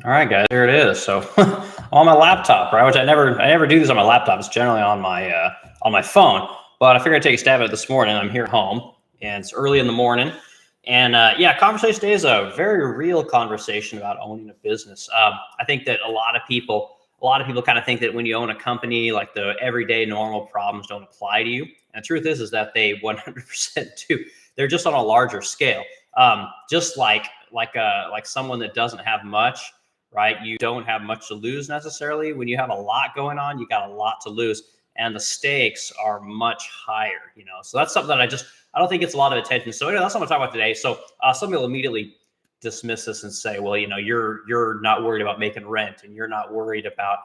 All right, guys, here it is. So on my laptop, right, which I never do this on my laptop. It's generally on my phone. But I figured I'd take a stab at it this morning. I'm here at home, and it's early in the morning. And yeah, conversation today is a very real conversation about owning a business. I think that a lot of people kind of think that when you own a company, like the everyday normal problems don't apply to you. And the truth is that they 100% do. They're just on a larger scale. Just like someone that doesn't have much, right? You don't have much to lose necessarily. When you have a lot going on, you got a lot to lose, and the stakes are much higher. So that's something that I don't think gets a lot of attention. So anyway, that's what I'm gonna talk about today. So some people immediately dismiss this and say, well, you're not worried about making rent, and you're not worried about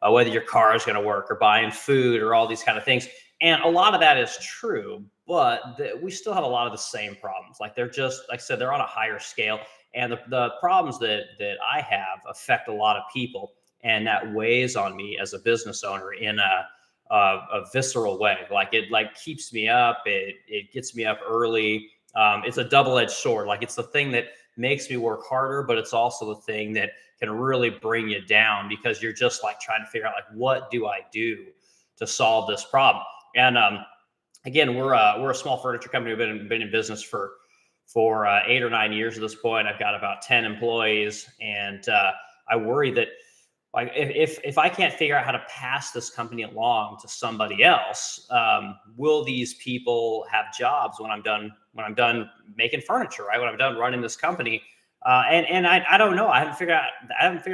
whether your car is going to work or buying food or all these kind of things. And a lot of that is true, but we still have a lot of the same problems. Like they're just, like I said, they're on a higher scale. And the problems that I have affect a lot of people, and that weighs on me as a business owner in a visceral way. Like it keeps me up. It gets me up early. It's a double-edged sword. Like it's the thing that makes me work harder, but it's also the thing that can really bring you down because you're just like trying to figure out like, what do I do to solve this problem? And again, we're a small furniture company. We've been in business for 8 or 9 years at this point. I've got about 10 employees, and I worry that like if I can't figure out how to pass this company along to somebody else, will these people have jobs when I'm done making furniture, right? When I'm done running this company, and I don't know. I haven't figured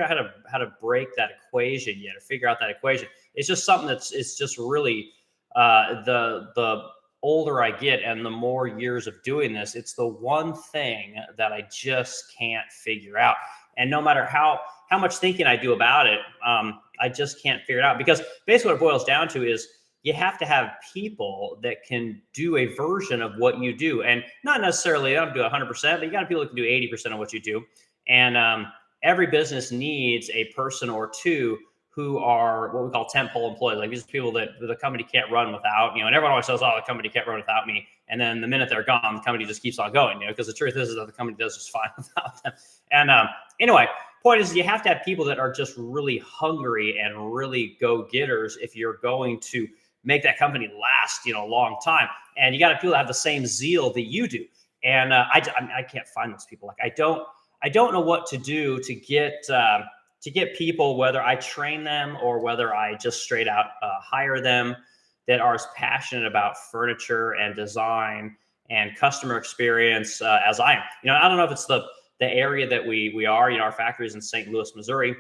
out how to break that equation yet, or figure out that equation. It's just something it's just really the older I get and the more years of doing this, it's the one thing that I just can't figure out. And no matter how much thinking I do about it, I just can't figure it out, because basically what it boils down to is you have to have people that can do a version of what you do, and not necessarily they don't do 100%, but you got people that can do 80% of what you do. And every business needs a person or two who are what we call tentpole employees. Like these are people that the company can't run without, and everyone always says, oh, the company can't run without me. And then the minute they're gone, the company just keeps on going, because the truth is that the company does just fine without them. And anyway, point is you have to have people that are just really hungry and really go-getters if you're going to make that company last, a long time. And you got to people that have the same zeal that you do. And I can't find those people. Like I don't know what to do to get people, whether I train them or whether I just straight out hire them, that are as passionate about furniture and design and customer experience as I am. I don't know if it's the area that we are. Our factory is in St. Louis, Missouri.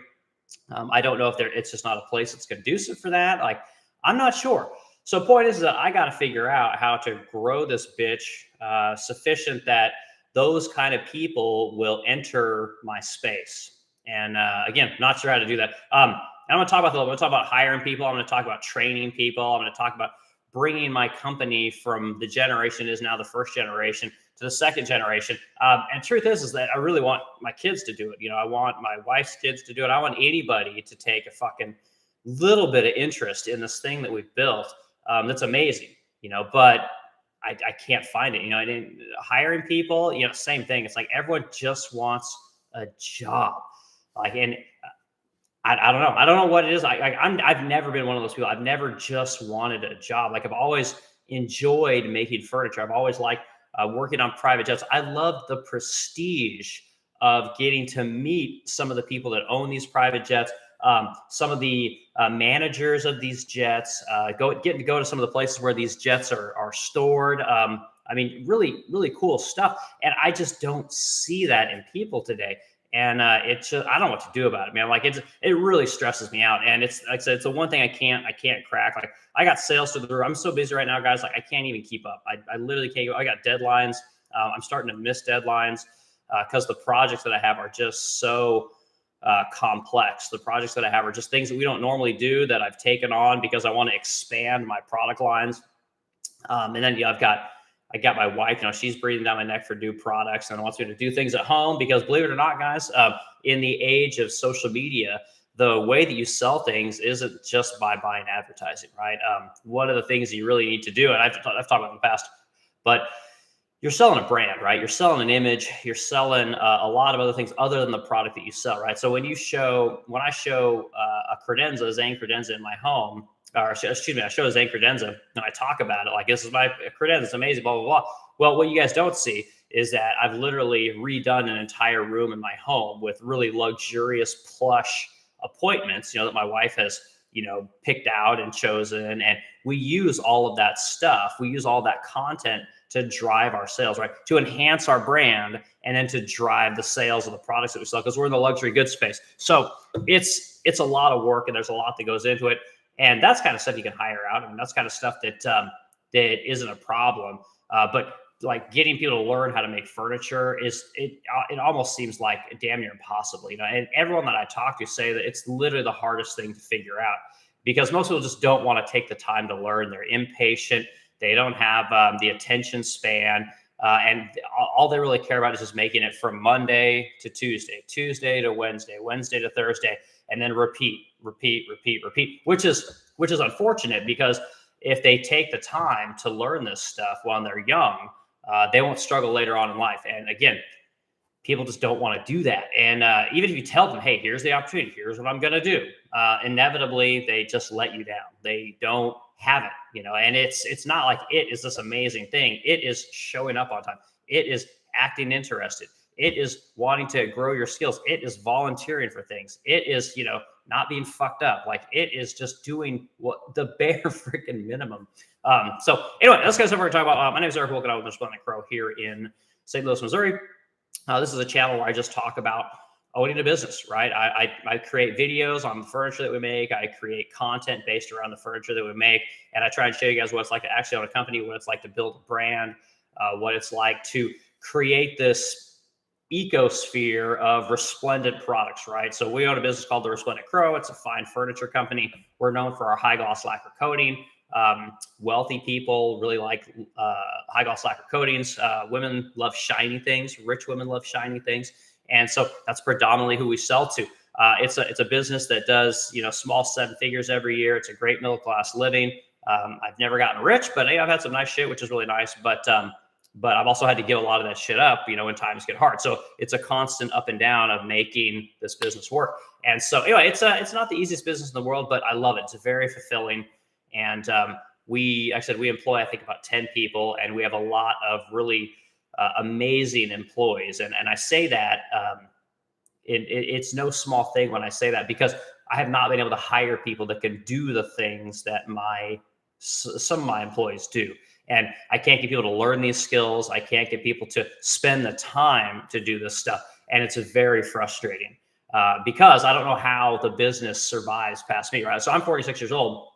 I don't know if it's just not a place that's conducive for that. Like, I'm not sure. So point is that I got to figure out how to grow this bitch sufficient that those kind of people will enter my space. And again, not sure how to do that. I'm going to talk about hiring people. I'm going to talk about training people. I'm going to talk about bringing my company from the generation is now the first generation to the second generation. And truth is that I really want my kids to do it. I want my wife's kids to do it. I want anybody to take a fucking little bit of interest in this thing that we've built. That's amazing, but I can't find it. I didn't hiring people, same thing. It's like everyone just wants a job. And I don't know. I don't know what it is. I've never been one of those people. I've never just wanted a job. Like I've always enjoyed making furniture. I've always liked working on private jets. I love the prestige of getting to meet some of the people that own these private jets, some of the managers of these jets, getting to go to some of the places where these jets are stored. Really, really cool stuff. And I just don't see that in people today. And it's just, I don't know what to do about it, man. Like it really stresses me out. And it's like I said, it's the one thing I can't crack. Like I got sales to the roof. I'm so busy right now, guys. Like I can't even keep up. I literally can't. I got deadlines. I'm starting to miss deadlines because the projects that I have are just so complex. The projects that I have are just things that we don't normally do that I've taken on because I want to expand my product lines. And then I got my wife, she's breathing down my neck for new products and wants me to do things at home because, believe it or not, guys, in the age of social media, the way that you sell things isn't just by buying advertising, right? One of the things that you really need to do, and I've talked about in the past, but you're selling a brand, right? You're selling an image. You're selling a lot of other things other than the product that you sell, right? So when I show a credenza, Zane credenza in my home, or excuse me, I show Zane credenza and I talk about it like this is my credenza, it's amazing, blah blah blah. Well, what you guys don't see is that I've literally redone an entire room in my home with really luxurious plush appointments, that my wife has, picked out and chosen, and we use all of that stuff. We use all that content to drive our sales, right? To enhance our brand and then to drive the sales of the products that we sell, because we're in the luxury goods space. So it's a lot of work and there's a lot that goes into it. And that's kind of stuff you can hire out. I mean, that's kind of stuff that isn't a problem. But like getting people to learn how to make furniture it almost seems like damn near impossible, and everyone that I talk to say that it's literally the hardest thing to figure out, because most people just don't want to take the time to learn. They're impatient. They don't have the attention span. And all they really care about is just making it from Monday to Tuesday, Tuesday to Wednesday, Wednesday to Thursday, and then repeat, which is unfortunate, because if they take the time to learn this stuff while they're young, they won't struggle later on in life. And again, people just don't want to do that. And even if you tell them, hey, here's the opportunity, here's what I'm going to do, inevitably they just let you down. They don't have it, and it's not like it is this amazing thing. It is showing up on time. It is acting interested. It is wanting to grow your skills. It is volunteering for things. It is, not being fucked up. Like, it is just doing what the bare freaking minimum. So anyway, let's get over and talk about, my name is Eric Wilken. I'm with Resplendent Crow here in St. Louis, Missouri. This is a channel where I just talk about owning a business, right? I create videos on the furniture that we make. I create content based around the furniture that we make. And I try and show you guys what it's like to actually own a company, what it's like to build a brand, what it's like to create this ecosphere of resplendent products, right? So we own a business called the Resplendent Crow. It's a fine furniture company. We're known for our high gloss lacquer coating. Wealthy people really like high gloss lacquer coatings. Women love shiny things. Rich women love shiny things. And so that's predominantly who we sell to. It's a business that does, small seven figures every year. It's a great middle class living. I've never gotten rich, but I've had some nice shit, which is really nice. But I've also had to give a lot of that shit up, when times get hard. So it's a constant up and down of making this business work. And so anyway, it's not the easiest business in the world, but I love it. It's very fulfilling. And we employ, I think, about 10 people, and we have a lot of really amazing employees. And I say that it's no small thing when I say that, because I have not been able to hire people that can do the things that some of my employees do. And I can't get people to learn these skills. I can't get people to spend the time to do this stuff. And it's very frustrating because I don't know how the business survives past me, right? So I'm 46 years old.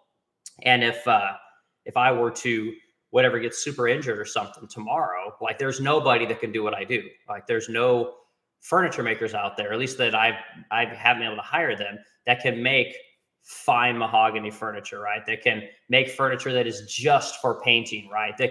And if I were to get super injured or something tomorrow, like, there's nobody that can do what I do. Like, there's no furniture makers out there, at least that I haven't been able to hire them, that can make fine mahogany furniture, right? They can make furniture that is just for painting, right? They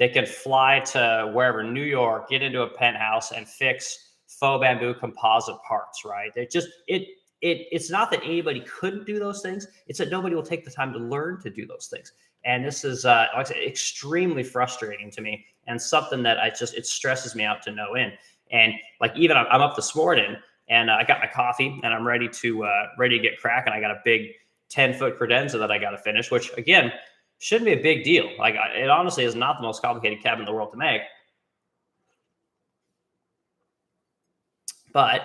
can fly to wherever, New York, get into a penthouse and fix faux bamboo composite parts, right? It's not that anybody couldn't do those things. It's that nobody will take the time to learn to do those things. And this is, like I said, extremely frustrating to me, and something that it stresses me out to no end. And like, even I'm up this morning, and I got my coffee, and I'm ready to get cracking. I got a big 10-foot credenza that I got to finish, which again shouldn't be a big deal. Like, it honestly is not the most complicated cabinet in the world to make, but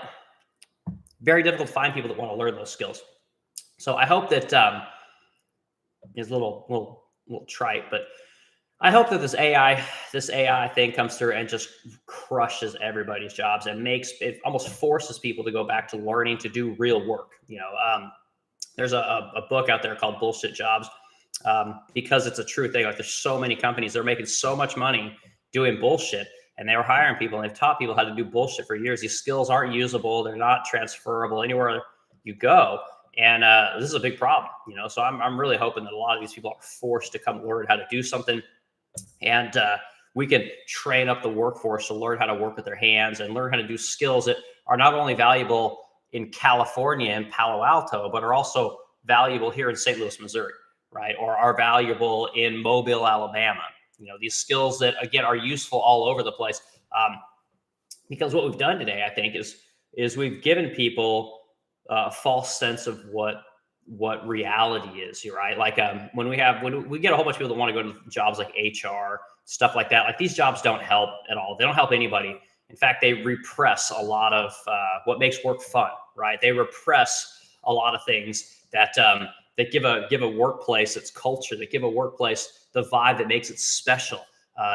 very difficult to find people that want to learn those skills. So I hope that is a little trite, but I hope that this AI thing comes through and just crushes everybody's jobs and almost forces people to go back to learning to do real work. There's a book out there called Bullshit Jobs, because it's a true thing. Like, there's so many companies, they're making so much money doing bullshit, and they were hiring people, and they've taught people how to do bullshit for years. These skills aren't usable. They're not transferable anywhere you go. And this is a big problem, so I'm really hoping that a lot of these people are forced to come learn how to do something. And we can train up the workforce to learn how to work with their hands and learn how to do skills that are not only valuable in California and Palo Alto, but are also valuable here in St. Louis, Missouri, right? Or are valuable in Mobile, Alabama. these skills that, again, are useful all over the place. Because what we've done today, I think, is we've given people a false sense of what reality is, right? Like when we get a whole bunch of people that want to go to jobs like HR, stuff like that, like these jobs don't help at all. They don't help anybody. In fact, they repress a lot of what makes work fun, right? They repress a lot of things that give a workplace its culture, that give a workplace the vibe that makes it special.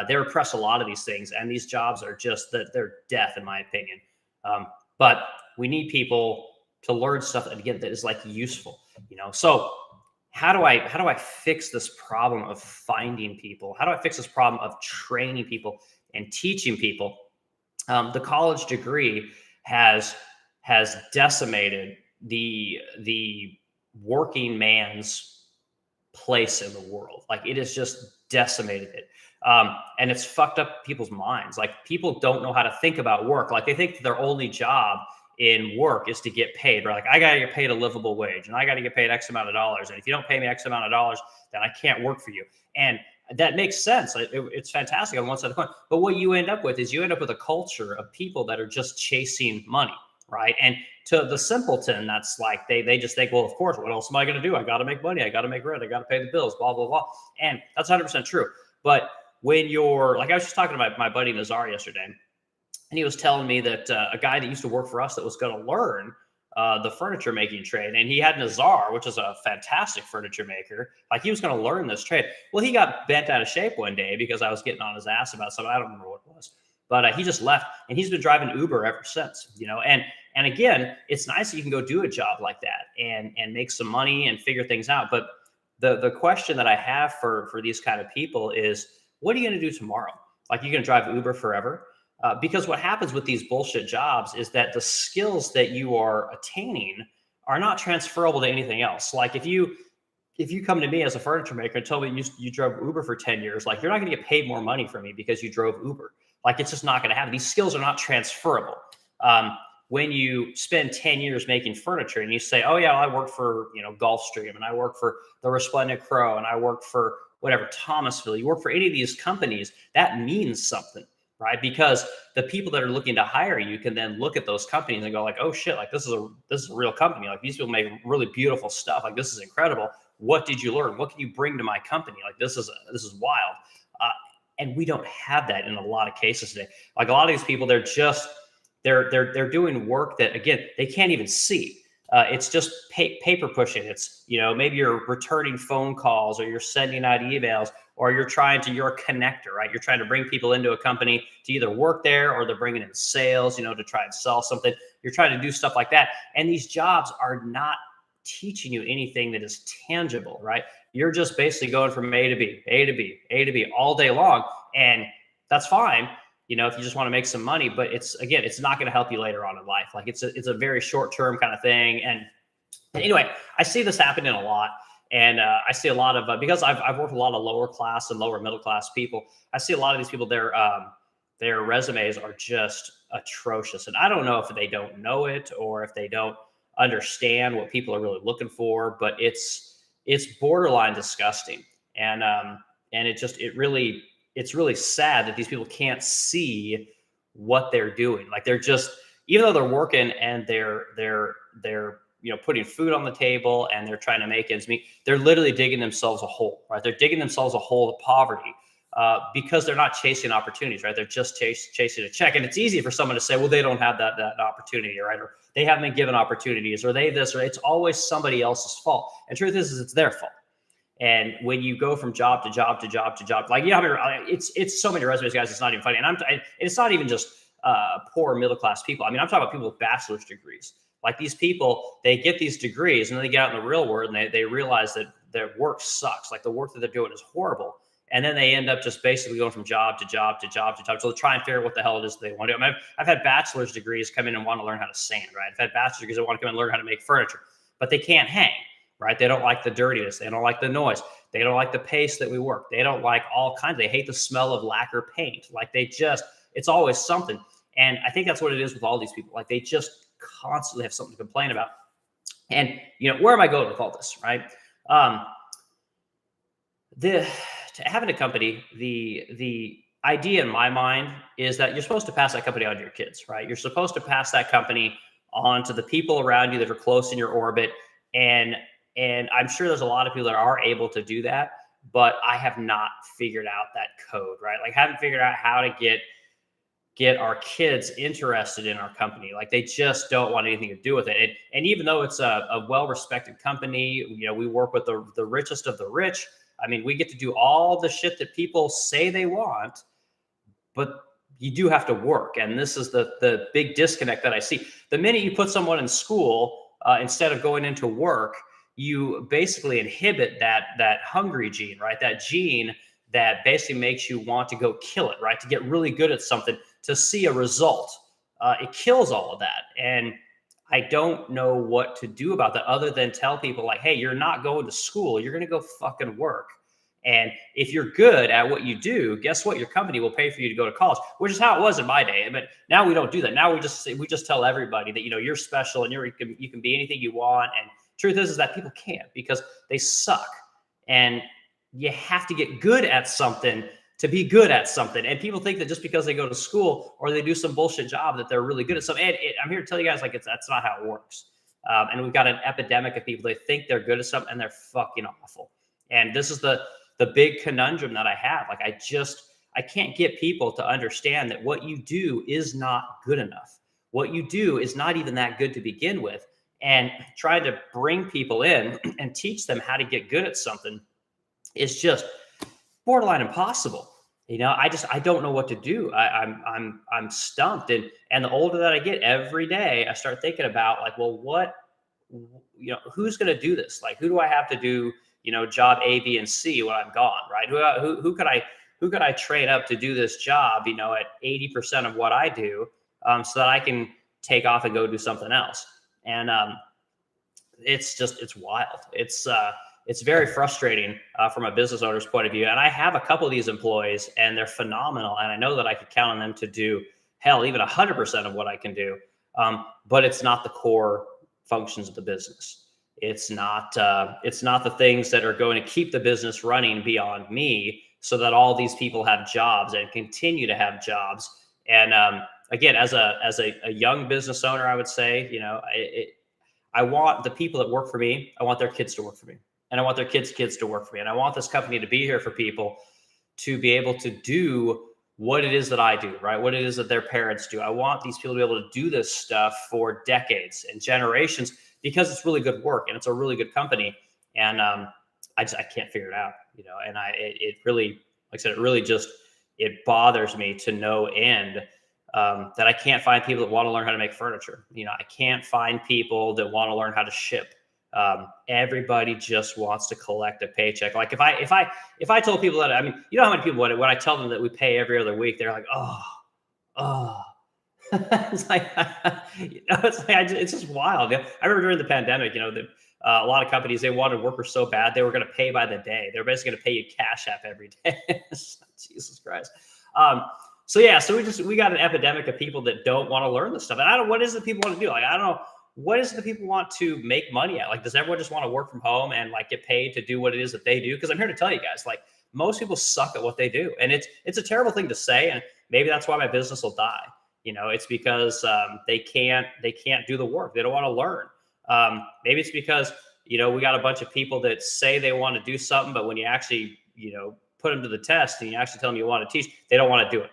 They repress a lot of these things, and these jobs are just they're death, in my opinion. But we need people to learn stuff that, again, that is like useful, So how do I fix this problem of finding people? How do I fix this problem of training people and teaching people? The college degree has decimated the working man's place in the world. Like, it has just decimated it. And it's fucked up people's minds. Like, people don't know how to think about work. Like, they think their only job in work is to get paid, right? Like, I got to get paid a livable wage, and I got to get paid X amount of dollars. And if you don't pay me X amount of dollars, then I can't work for you. And that makes sense. It's fantastic on one side of the coin. But what you end up with is you end up with a culture of people that are just chasing money, right? And to the simpleton, that's like they just think, well, of course, what else am I going to do? I got to make money. I got to make rent. I got to pay the bills, blah, blah, blah. And that's 100% true. But when you're like, I was just talking to my buddy Nazar yesterday, and he was telling me that a guy that used to work for us that was going to learn the furniture making trade, and he had Nazar, which is a fantastic furniture maker. Like, he was going to learn this trade. Well, he got bent out of shape one day because I was getting on his ass about something. I don't remember what it was, but he just left, and he's been driving Uber ever since. And again, it's nice that you can go do a job like that and make some money and figure things out. But the question that I have for these kind of people is, what are you going to do tomorrow? Like, you're going to drive Uber forever? Because what happens with these bullshit jobs is that the skills that you are attaining are not transferable to anything else. Like, if you come to me as a furniture maker and tell me you drove Uber for 10 years, like, you're not going to get paid more money from me because you drove Uber. Like, it's just not going to happen. These skills are not transferable. When you spend 10 years making furniture and you say, oh yeah, I worked for, Gulfstream, and I worked for the Resplendent Crow, and I worked for whatever, Thomasville, you work for any of these companies, that means something, right? Because the people that are looking to hire you can then look at those companies and go like, oh shit, like this is a real company. Like, these people make really beautiful stuff. Like, this is incredible. What did you learn? What can you bring to my company? Like, this is wild. And we don't have that in a lot of cases today. Like, a lot of these people, they're doing work that, again, they can't even see. It's just paper pushing. It's, maybe you're returning phone calls, or you're sending out emails, or you're a connector, right? You're trying to bring people into a company to either work there, or they're bringing in sales, to try and sell something. You're trying to do stuff like that. And these jobs are not teaching you anything that is tangible, right? You're just basically going from A to B, A to B, A to B all day long. And that's fine, if you just want to make some money, but it's not going to help you later on in life. Like, it's a very short-term kind of thing. And anyway, I see this happening a lot. And I see a lot of, because I've worked with a lot of lower class and lower middle class people, I see a lot of these people, their resumes are just atrocious. And I don't know if they don't know it or if they don't understand what people are really looking for, but it's borderline disgusting. And it's really sad that these people can't see what they're doing. Like, they're just, even though they're working and they're putting food on the table and they're trying to make ends meet, they're literally digging themselves a hole, right? They're digging themselves a hole of poverty because they're not chasing opportunities, right? They're just chasing a check. And it's easy for someone to say, well, they don't have that opportunity, right? Or they haven't been given opportunities, or they this, or it's always somebody else's fault. And truth is it's their fault. And when you go from job to job to job to job, like, it's so many resumes, guys, it's not even funny. And it's not even just poor middle class people. I mean, I'm talking about people with bachelor's degrees. Like, these people, they get these degrees and then they get out in the real world and they realize that their work sucks. Like, the work that they're doing is horrible. And then they end up just basically going from job to job to job to job. So they try and figure out what the hell it is they want to do. I mean, I've had bachelor's degrees come in and want to learn how to sand, right? I've had bachelor's degrees that want to come and learn how to make furniture, but they can't hang, right? They don't like the dirtiness. They don't like the noise. They don't like the pace that we work. They don't like all kinds. They hate the smell of lacquer paint. Like, it's always something. And I think that's what it is with all these people. Like, they just constantly have something to complain about. And, where am I going with all this, right? having a company, the idea in my mind is that you're supposed to pass that company on to your kids, right? You're supposed to pass that company on to the people around you that are close in your orbit. And I'm sure there's a lot of people that are able to do that, but I have not figured out that code, right? Like haven't figured out how to get our kids interested in our company. Like they just don't want anything to do with it. And even though it's a well-respected company, we work with the richest of the rich. I mean, we get to do all the shit that people say they want, but you do have to work. And this is the big disconnect that I see. The minute you put someone in school, instead of going into work, you basically inhibit that hungry gene, right? That gene that basically makes you want to go kill it, right? To get really good at something, to see a result. It kills all of that. And I don't know what to do about that other than tell people like, hey, you're not going to school. You're going to go fucking work. And if you're good at what you do, guess what? Your company will pay for you to go to college, which is how it was in my day. But now we don't do that. Now we just tell everybody that, you're special and you can be anything you want. And truth is that people can't because they suck. And you have to get good at something to be good at something. And people think that just because they go to school or they do some bullshit job that they're really good at something. And I'm here to tell you guys, like, that's not how it works. And we've got an epidemic of people. They think they're good at something and they're fucking awful. And this is the big conundrum that I have. Like, I can't get people to understand that what you do is not good enough. What you do is not even that good to begin with. And trying to bring people in and teach them how to get good at something is just borderline impossible. I don't know what to do. I'm stumped. And the older that I get every day, I start thinking about like, well, who's going to do this? Like, who do I have to do, job A, B, and C when I'm gone, right? Who could I train up to do this job, at 80% of what I do, so that I can take off and go do something else. And it's wild. It's very frustrating from a business owner's point of view. And I have a couple of these employees and they're phenomenal. And I know that I could count on them to do even 100% of what I can do. But it's not the core functions of the business. It's not the things that are going to keep the business running beyond me so that all these people have jobs and continue to have jobs. And again, as a young business owner, I would say, I want the people that work for me, I want their kids to work for me. And I want their kids' kids to work for me. And I want this company to be here for people to be able to do what it is that I do, right? What it is that their parents do. I want these people to be able to do this stuff for decades and generations because it's really good work and it's a really good company. And I can't figure it out, and it really, like I said, it bothers me to no end that I can't find people that want to learn how to make furniture. I can't find people that want to learn how to ship. Everybody just wants to collect a paycheck. Like if I told people that, I mean, how many people when I tell them that we pay every other week, they're like, oh, it's like, it's just wild. I remember during the pandemic, a lot of companies, they wanted workers so bad, they were going to pay by the day. They're basically going to pay you Cash App every day. Jesus Christ. So we got an epidemic of people that don't want to learn this stuff. And what is it people want to do? Like, I don't know. What is it that people want to make money at? Like, does everyone just want to work from home and like get paid to do what it is that they do? Because I'm here to tell you guys, like, most people suck at what they do. And it's a terrible thing to say. And maybe that's why my business will die. It's because they can't do the work. They don't want to learn. Maybe it's because, we got a bunch of people that say they want to do something, but when you actually, put them to the test and you actually tell them you want to teach, they don't want to do it.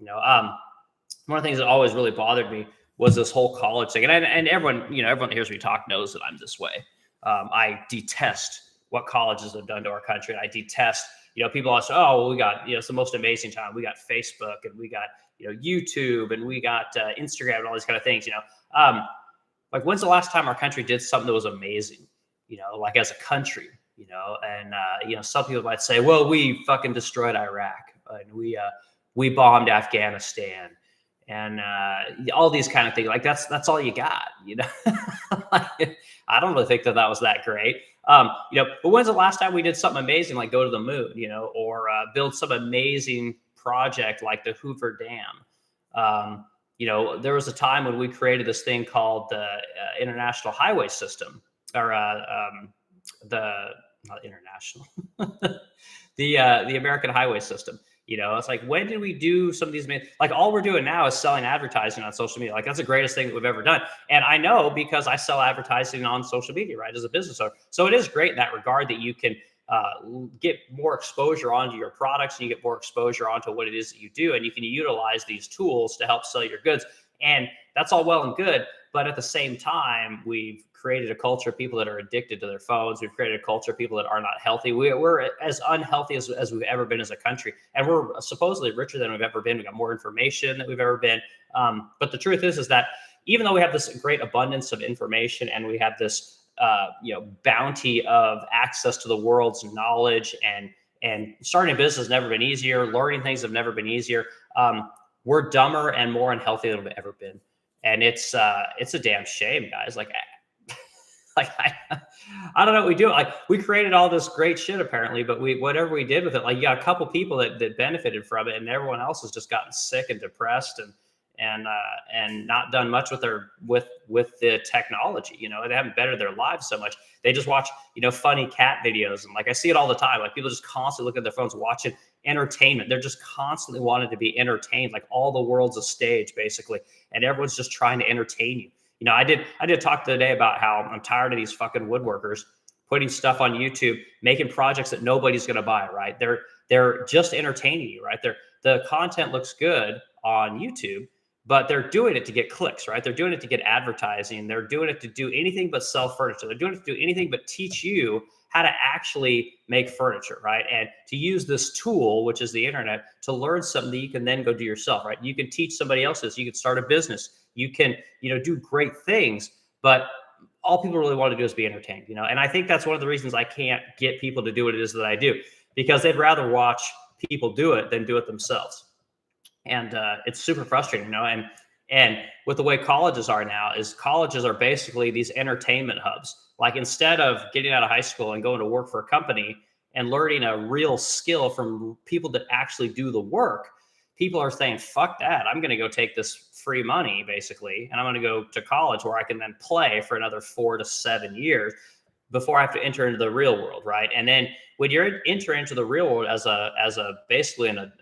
One of the things that always really bothered me was this whole college thing. And everyone that hears me talk knows that I'm this way. I detest what colleges have done to our country. And I detest, people always say, oh, well, we got, it's the most amazing time. We got Facebook and we got, YouTube and we got Instagram and all these kind of things, like when's the last time our country did something that was amazing, like as a country, and, some people might say, well, we fucking destroyed Iraq and we bombed Afghanistan. And all these kind of things, like that's all you got, Like, I don't really think that was that great, but when's the last time we did something amazing, like go to the moon, or build some amazing project like the Hoover Dam? There was a time when we created this thing called the International Highway System, or not international, the American highway system. It's like, when did we do some of these? Like, all we're doing now is selling advertising on social media. Like, that's the greatest thing that we've ever done. And I know, because I sell advertising on social media, right, as a business owner. So it is great in that regard that you can get more exposure onto your products, and you get more exposure onto what it is that you do, and you can utilize these tools to help sell your goods. And that's all well and good. But at the same time, we've created a culture of people that are addicted to their phones. We've created a culture of people that are not healthy. We're as unhealthy as we've ever been as a country. And we're supposedly richer than we've ever been. We've got more information than we've ever been. But the truth is that even though we have this great abundance of information, and we have this bounty of access to the world's knowledge, and starting a business has never been easier, learning things have never been easier, we're dumber and more unhealthy than we've ever been. And it's a damn shame, guys. Like I don't know what we do. Like, we created all this great shit apparently, but whatever we did with it, like, you got a couple people that benefited from it, and everyone else has just gotten sick and depressed and not done much with the technology. They haven't bettered their lives so much. They just watch funny cat videos, and like, I see it all the time. Like, people just constantly look at their phones watching entertainment. They're just constantly wanting to be entertained. Like, all the world's a stage basically, and everyone's just trying to entertain you. I did talk today about how I'm tired of these fucking woodworkers putting stuff on YouTube, making projects that nobody's going to buy, right? They're just entertaining you, right? The content looks good on YouTube, but they're doing it to get clicks, right? They're doing it to get advertising. They're doing it to do anything but sell furniture. They're doing it to do anything but teach you how to actually make furniture, right? And to use this tool, which is the internet, to learn something that you can then go do yourself, right? You can teach somebody else this. You can start a business. You can, do great things, but all people really want to do is be entertained, And I think that's one of the reasons I can't get people to do what it is that I do, because they'd rather watch people do it than do it themselves. And it's super frustrating, and with the way colleges are now, is colleges are basically these entertainment hubs. Like, instead of getting out of high school and going to work for a company and learning a real skill from people that actually do the work, people are saying, fuck that. I'm going to go take this free money, basically, and I'm going to go to college where I can then play for another 4 to 7 years before I have to enter into the real world, right? And then when you're entering into the real world as a basically an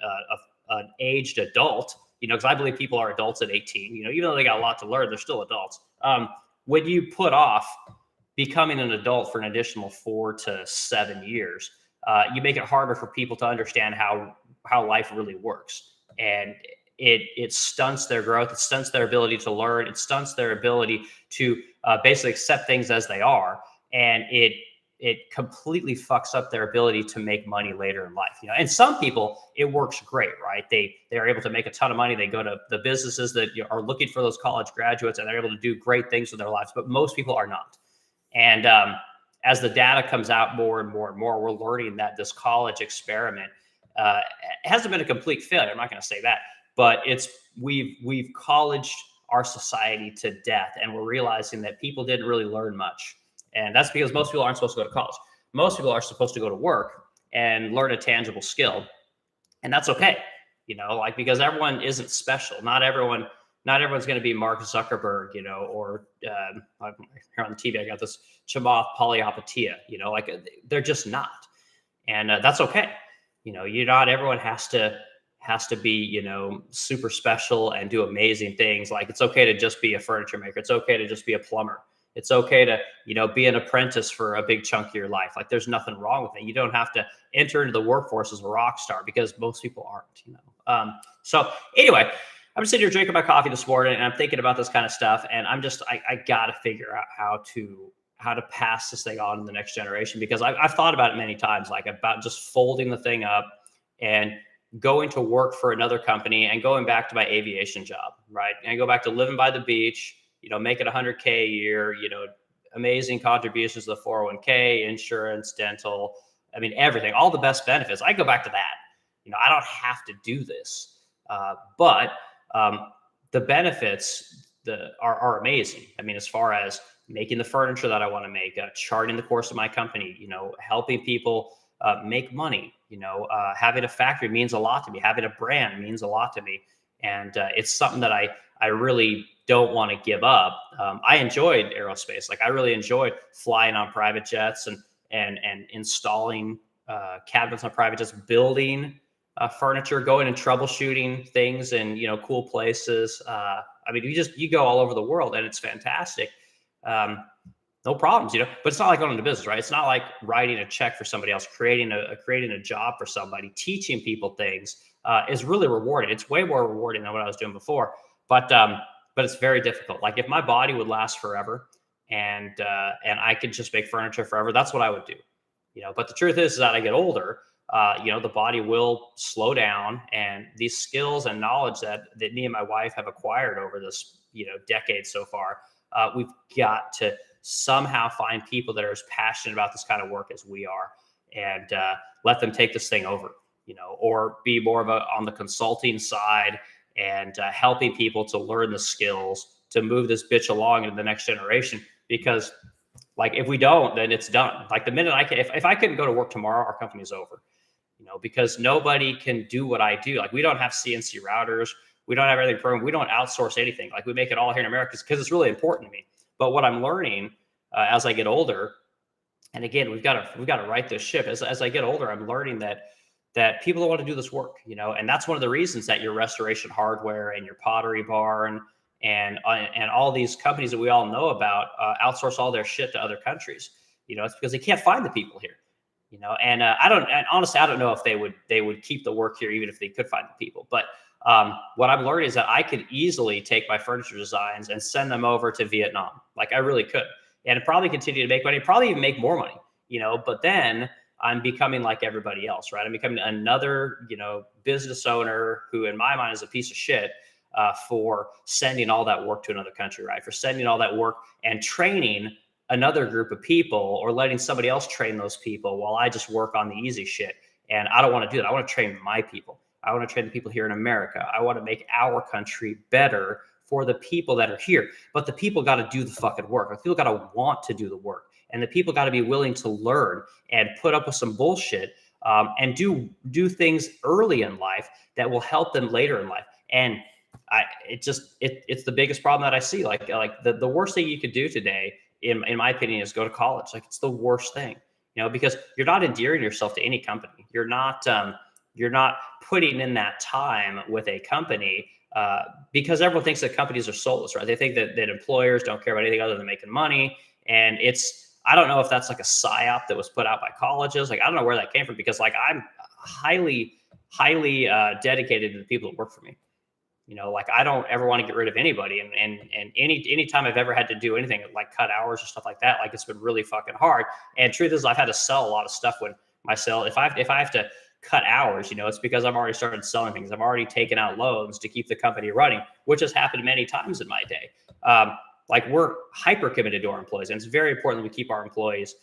aged adult, because I believe people are adults at 18, even though they got a lot to learn, they're still adults. When you put off becoming an adult for an additional 4 to 7 years, you make it harder for people to understand how life really works. And it stunts their growth. It stunts their ability to learn. It stunts their ability to basically accept things as they are. And it completely fucks up their ability to make money later in life. And some people, it works great, right? They are able to make a ton of money. They go to the businesses that are looking for those college graduates, and they're able to do great things with their lives. But most people are not. And as the data comes out more and more and more, we're learning that this college experiment hasn't been a complete failure. I'm not going to say that, but we've colleged our society to death, and we're realizing that people didn't really learn much. And that's because most people aren't supposed to go to college. Most people are supposed to go to work and learn a tangible skill. And that's okay, because everyone isn't special. Not everyone's going to be Mark Zuckerberg, or here on the TV, I got this Chamath Palihapitiya, they're just not. And that's okay. Not everyone has to be, super special and do amazing things. Like, it's okay to just be a furniture maker. It's okay to just be a plumber. It's okay to, be an apprentice for a big chunk of your life. Like, there's nothing wrong with it. You don't have to enter into the workforce as a rock star, because most people aren't, So anyway, I'm sitting here drinking my coffee this morning, and I'm thinking about this kind of stuff. And I'm just, I got to figure out how to pass this thing on to the next generation, because I've thought about it many times, like about just folding the thing up and going to work for another company and going back to my aviation job, right? And I go back to living by the beach, making $100K a year, amazing contributions to the 401k, insurance, dental, everything, all the best benefits. I go back to that. I don't have to do this, but the benefits are amazing. As far as making the furniture that I want to make, charting the course of my company, helping people make money, having a factory means a lot to me. Having a brand means a lot to me. And it's something that I really don't want to give up. I enjoyed aerospace. Like, I really enjoyed flying on private jets and installing cabinets on private, just building furniture, going and troubleshooting things in cool places. I mean, you go all over the world, and it's fantastic. Um, no problems, but it's not like going into business, right? It's not like writing a check for somebody else, creating a job for somebody, teaching people things is really rewarding. It's way more rewarding than what I was doing before, but it's very difficult. Like if my body would last forever, and I could just make furniture forever, that's what I would do. But the truth is that I get older, the body will slow down, and these skills and knowledge that me and my wife have acquired over this decade so far, we've got to somehow find people that are as passionate about this kind of work as we are, and let them take this thing over, or be more of on the consulting side, and helping people to learn the skills to move this bitch along into the next generation. Because like if we don't, then it's done. Like the minute if I couldn't go to work tomorrow, our company's over. Because nobody can do what I do. Like we don't have CNC routers, we don't have everything programmed, we don't outsource anything. Like we make it all here in America because it's really important to me. But what I'm learning as I get older, and again, we've got to right this ship. As I get older, I'm learning that people don't want to do this work, and that's one of the reasons that your Restoration Hardware and your Pottery Barn and all these companies that we all know about outsource all their shit to other countries. It's because they can't find the people here. And honestly, I don't know if they would keep the work here even if they could find the people. But what I'm learning is that I could easily take my furniture designs and send them over to Vietnam. Like I really could, and probably continue to make money, probably even make more money. But then I'm becoming like everybody else, right? I'm becoming another, business owner who, in my mind, is a piece of shit for sending all that work to another country, right? For sending all that work and training another group of people, or letting somebody else train those people while I just work on the easy shit. And I don't want to do that. I want to train my people. I want to train the people here in America. I want to make our country better for the people that are here. But the people got to do the fucking work. The people got to want to do the work. And the people got to be willing to learn and put up with some bullshit, and do things early in life that will help them later in life. And it's the biggest problem that I see. Like the worst thing you could do today, in my opinion, is go to college. Like it's the worst thing, because you're not endearing yourself to any company. You're not putting in that time with a company, because everyone thinks that companies are soulless, right? They think that employers don't care about anything other than making money. And I don't know if that's like a psyop that was put out by colleges. Like, I don't know where that came from, because like I'm highly dedicated to the people that work for me. Like I don't ever want to get rid of anybody. And any time I've ever had to do anything like cut hours or stuff like that, like it's been really fucking hard. And truth is, I've had to sell a lot of stuff when if I have to cut hours, it's because I've already started selling things. I've already taken out loans to keep the company running, which has happened many times in my day. Like we're hyper committed to our employees, and it's very important that we keep our employees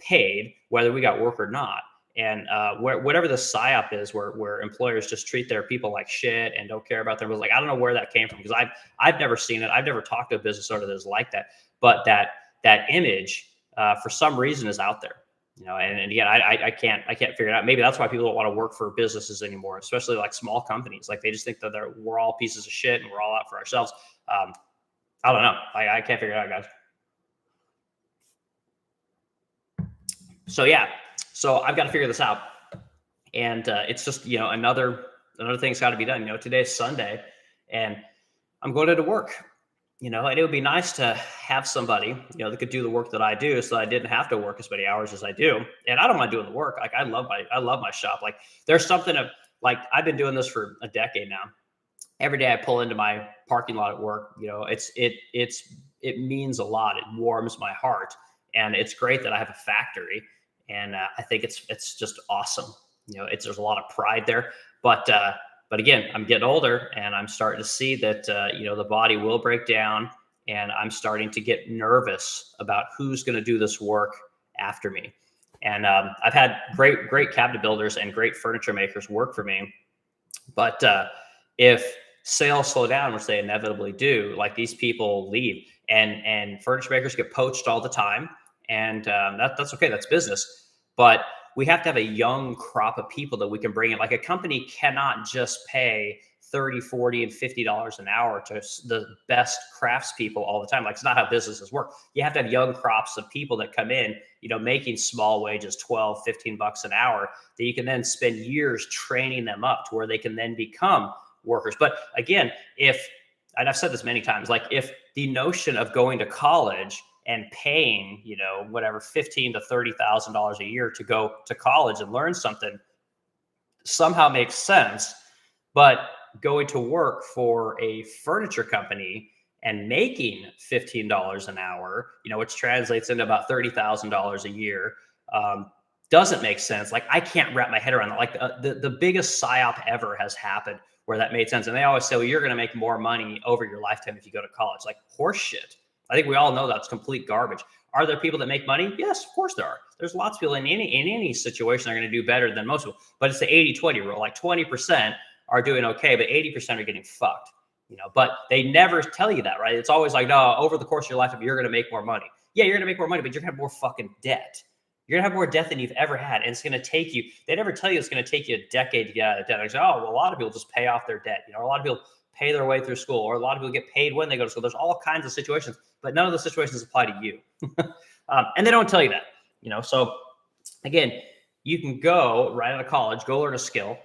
paid, whether we got work or not. And whatever the psyop is, where employers just treat their people like shit and don't care about them, like I don't know where that came from, because I've never seen it. I've never talked to a business owner that's like that. But that image for some reason is out there. And again, I can't figure it out. Maybe that's why people don't want to work for businesses anymore, especially like small companies. Like they just think that we're all pieces of shit and we're all out for ourselves. I don't know. I can't figure it out, guys. So yeah. So I've got to figure this out, and it's just another thing's got to be done. Today's Sunday, and I'm going into work. And it would be nice to have somebody that could do the work that I do, so that I didn't have to work as many hours as I do. And I don't mind doing the work. Like I love my shop. Like there's something like I've been doing this for a decade now. Every day I pull into my parking lot at work. It means a lot. It warms my heart, and it's great that I have a factory. And I think it's just awesome. There's a lot of pride there. But again, I'm getting older, and I'm starting to see that the body will break down, and I'm starting to get nervous about who's going to do this work after me. And I've had great cabinet builders and great furniture makers work for me. But if sales slow down, which they inevitably do, like these people leave, and furniture makers get poached all the time. And that's okay. That's business. But we have to have a young crop of people that we can bring in. Like a company cannot just pay 30, 40, and $50 an hour to the best craftspeople all the time. Like, it's not how businesses work. You have to have young crops of people that come in, making small wages, 12, 15 bucks an hour, that you can then spend years training them up to where they can then become workers. But again, and I've said this many times, like, if the notion of going to college and paying, whatever, $15,000 to $30,000 a year to go to college and learn something somehow makes sense, but going to work for a furniture company and making $15 an hour, which translates into about $30,000 a year, doesn't make sense. Like, I can't wrap my head around that. Like, the biggest psyop ever has happened where that made sense. And they always say, well, you're going to make more money over your lifetime if you go to college. Like, horse shit. I think we all know that's complete garbage. Are there people that make money? Yes, of course there are. There's lots of people in any situation are going to do better than most people. But it's the 80-20 rule. Like, 20% are doing okay, but 80% are getting fucked. But they never tell you that, right? It's always like, no, over the course of your lifetime, you're going to make more money. Yeah, you're going to make more money, but you're going to have more fucking debt. You're going to have more debt than you've ever had. And it's going to take you, they never tell you it's going to take you a decade to get out of debt. They say, oh, well, a lot of people just pay off their debt. A lot of people pay their way through school, or a lot of people get paid when they go to school. There's all kinds of situations, but none of the situations apply to you. And they don't tell you that, So again, you can go right out of college, go learn a skill,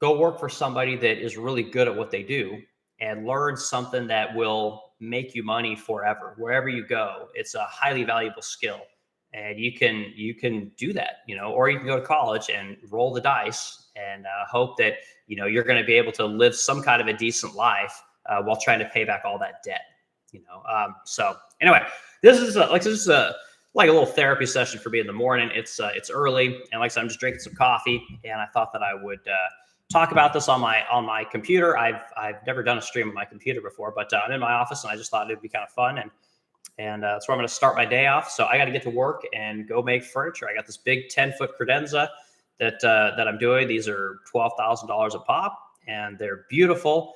go work for somebody that is really good at what they do, and learn something that will make you money forever. Wherever you go, it's a highly valuable skill. And you can do that, or you can go to college and roll the dice and hope that, you're going to be able to live some kind of a decent life while trying to pay back all that debt, So anyway, this is a little therapy session for me in the morning. It's early, and like I said, I'm just drinking some coffee, and I thought that I would talk about this on my computer. I've never done a stream on my computer before, but I'm in my office, and I just thought it'd be kind of fun, and that's where I'm going to start my day off. So I got to get to work and go make furniture. I got this big 10-foot credenza that I'm doing. These are $12,000 a pop, and they're beautiful.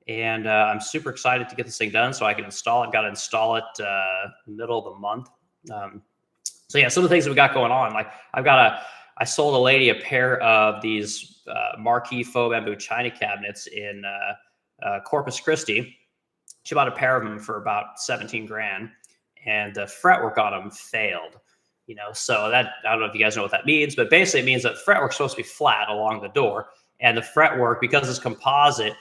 And I'm super excited to get this thing done so I can install it. Got to install it middle of the month. So yeah, some of the things that we got going on, like I sold a lady a pair of these marquee faux bamboo china cabinets in Corpus Christi. She bought a pair of them for about 17 grand, and the fretwork on them failed. So that, I don't know if you guys know what that means, but basically it means that the fretwork's supposed to be flat along the door, and the fretwork, because it's composite,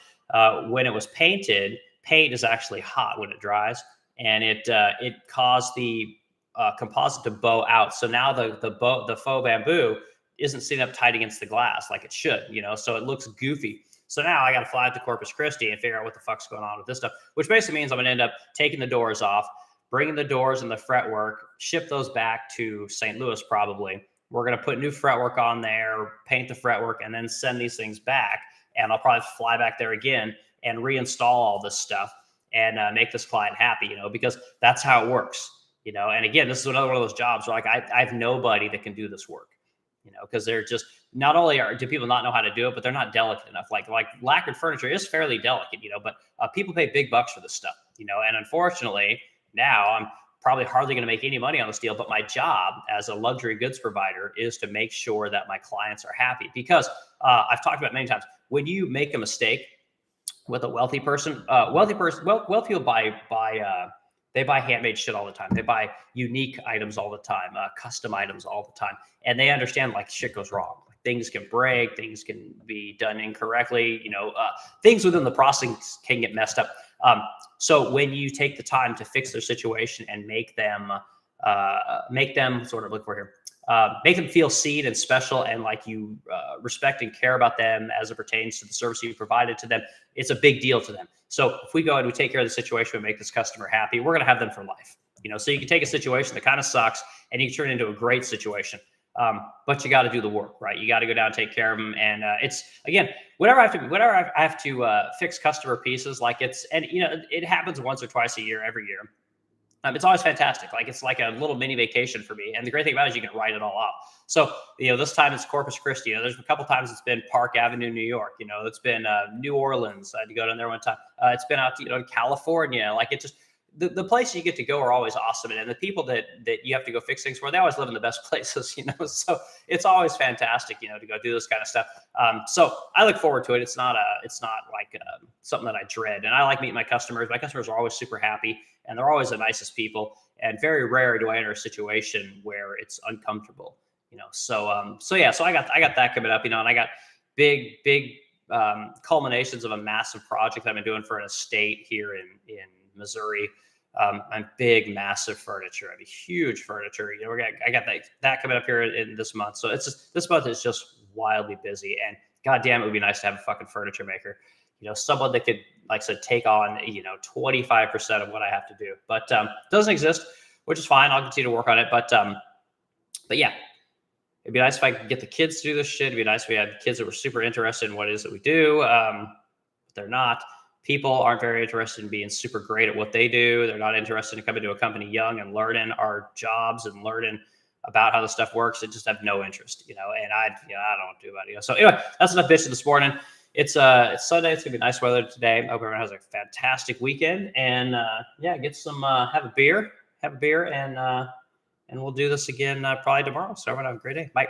when it was painted, paint is actually hot when it dries, and it caused the composite to bow out. So now the faux bamboo isn't sitting up tight against the glass like it should, so it looks goofy. So now I got to fly out to Corpus Christi and figure out what the fuck's going on with this stuff, which basically means I'm going to end up taking the doors off, bringing the doors and the fretwork, ship those back to St. Louis probably. We're going to put new fretwork on there, paint the fretwork, and then send these things back. And I'll probably fly back there again and reinstall all this stuff and make this client happy, because that's how it works, And again, this is another one of those jobs where, like, I have nobody that can do this work, because they're just, not only do people not know how to do it, but they're not delicate enough. Like lacquered furniture is fairly delicate, but people pay big bucks for this stuff, and unfortunately now I'm probably hardly going to make any money on this deal. But my job as a luxury goods provider is to make sure that my clients are happy, because I've talked about many times, when you make a mistake with a wealthy person, wealthy people they buy handmade shit all the time. They buy unique items all the time, custom items all the time. And they understand, like, shit goes wrong. Like, things can break, things can be done incorrectly, things within the process can get messed up. So when you take the time to fix their situation and make them sort of, look for here, make them feel seen and special, and like you respect and care about them as it pertains to the service you provided to them, it's a big deal to them. So if we go and we take care of the situation and make this customer happy, we're going to have them for life. So you can take a situation that kind of sucks and you can turn it into a great situation. But you got to do the work, right? You got to go down and take care of them. And it's, again, whenever I have to fix customer pieces, like it happens once or twice a year, every year. It's always fantastic. Like, it's like a little mini vacation for me. And the great thing about it is you can write it all off. So, this time it's Corpus Christi. There's a couple times it's been Park Avenue, New York. It's been New Orleans. I had to go down there one time. It's been out to, California. Like, it just, the places you get to go are always awesome, and the people that you have to go fix things for, they always live in the best places, So it's always fantastic, to go do this kind of stuff. So I look forward to it. It's not like something that I dread, and I like meeting my customers. My customers are always super happy, and they're always the nicest people. And very rare do I enter a situation where it's uncomfortable, So yeah, so I got that coming up, and I got big culminations of a massive project that I've been doing for an estate here in Missouri. I'm big, massive furniture. I mean, huge furniture. I got that coming up here in this month. So this month is just wildly busy. And goddamn, it would be nice to have a fucking furniture maker. Someone that could, like I said, take on 25% of what I have to do. But doesn't exist, which is fine. I'll continue to work on it. But yeah. It'd be nice if I could get the kids to do this shit. It'd be nice if we had kids that were super interested in what it is that we do. But they're not. People aren't very interested in being super great at what they do. They're not interested in coming to a company young and learning our jobs and learning about how the stuff works. They just have no interest, and I don't do about it. So anyway, that's enough bitching this morning. It's Sunday. It's gonna be nice weather today. I hope everyone has a fantastic weekend. And get some have a beer, and we'll do this again probably tomorrow. So everyone have a great day. Bye.